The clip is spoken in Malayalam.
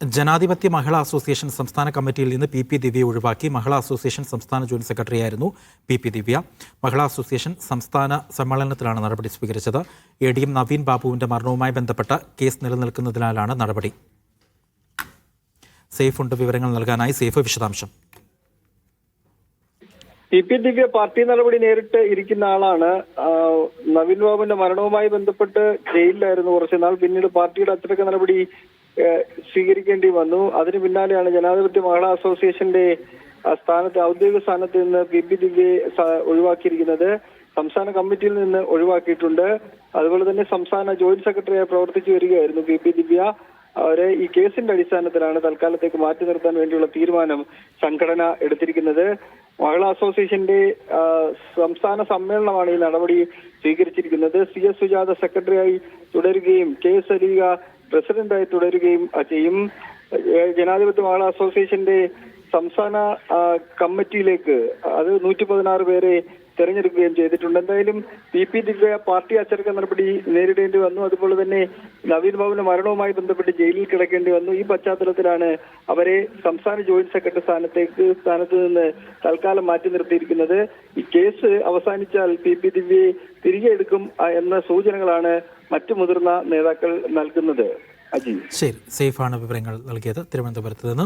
ജനാധിപത്യ മഹിളാ അസോസിയേഷൻ സംസ്ഥാന കമ്മിറ്റിയിൽ നിന്ന് പി ദിവ്യയെ ഒഴിവാക്കി. മഹിളാ അസോസിയേഷൻ സംസ്ഥാന ജോയിന്റ് സെക്രട്ടറിയായിരുന്നു പി ദിവ്യ. മഹിളാ അസോസിയേഷൻ സംസ്ഥാന സമ്മേളനത്തിലാണ് നടപടി സ്വീകരിച്ചത്. ADM നവീൻ ബാബുവിന്റെ മരണവുമായി ബന്ധപ്പെട്ട കേസ് നിലനിൽക്കുന്നതിനാലാണ് നടപടി. സേഫ് ഉണ്ട് വിവരങ്ങൾ നൽകാനായി. സേഫ്, വിശദാംശം. പി ദിവ്യ പാർട്ടി നടപടി നേരിട്ട് ഇരിക്കുന്ന ആളാണ്. നവീൻ ബാബുവിന്റെ മരണവുമായി ബന്ധപ്പെട്ട് ജയിലിലായിരുന്നു കുറച്ചുനാൾ. പിന്നീട് പാർട്ടിയുടെ അച്ചടക്ക നടപടി സ്വീകരിക്കേണ്ടി വന്നു. അതിന് പിന്നാലെയാണ് ജനാധിപത്യ മഹിളാ അസോസിയേഷന്റെ സ്ഥാനത്ത്, ഔദ്യോഗിക സ്ഥാനത്ത് നിന്ന് പി ദിവ്യയെ ഒഴിവാക്കിയിരിക്കുന്നത്. സംസ്ഥാന കമ്മിറ്റിയിൽ നിന്ന് ഒഴിവാക്കിയിട്ടുണ്ട്. അതുപോലെ തന്നെ സംസ്ഥാന ജോയിന്റ് സെക്രട്ടറിയായി പ്രവർത്തിച്ചു വരികയായിരുന്നു പി ദിവ്യ. അവരെ ഈ കേസിന്റെ അടിസ്ഥാനത്തിലാണ് തൽക്കാലത്തേക്ക് മാറ്റി നിർത്താൻ വേണ്ടിയുള്ള തീരുമാനം സംഘടന എടുത്തിരിക്കുന്നത്. മഹിളാ അസോസിയേഷന്റെ സംസ്ഥാന സമ്മേളനമാണ് ഈ നടപടി സ്വീകരിച്ചിരിക്കുന്നത്. CS സുജാത സെക്രട്ടറിയായി തുടരുകയും KS അലീഗ പ്രസിഡന്റായി തുടരുകയും ചെയ്യും. ജനാധിപത്യ മഹിളാ അസോസിയേഷന്റെ സംസ്ഥാന കമ്മിറ്റിയിലേക്ക് അത് 116 പേരെ തെരഞ്ഞെടുക്കുകയും ചെയ്തിട്ടുണ്ട്. എന്തായാലും പി ദിവ്യ പാർട്ടി അച്ചടക്ക നടപടി നേരിടേണ്ടി വന്നു. അതുപോലെ തന്നെ നവീൻ ബാബുവിന്റെ മരണവുമായി ബന്ധപ്പെട്ട് ജയിലിൽ കിടക്കേണ്ടി വന്നു. ഈ പശ്ചാത്തലത്തിലാണ് അവരെ സംസ്ഥാന ജോയിന്റ് സെക്രട്ടറി സ്ഥാനത്ത് നിന്ന് തൽക്കാലം മാറ്റി നിർത്തിയിരിക്കുന്നത്. ഈ കേസ് അവസാനിച്ചാൽ പി ദിവ്യയെ തിരികെ എടുക്കും എന്ന സൂചനകളാണ് മറ്റു മുതിർന്ന നേതാക്കൾ നൽകുന്നത്. ശരി, സേഫാണ് വിവരങ്ങൾ നൽകിയത് തിരുവനന്തപുരത്ത് നിന്ന്.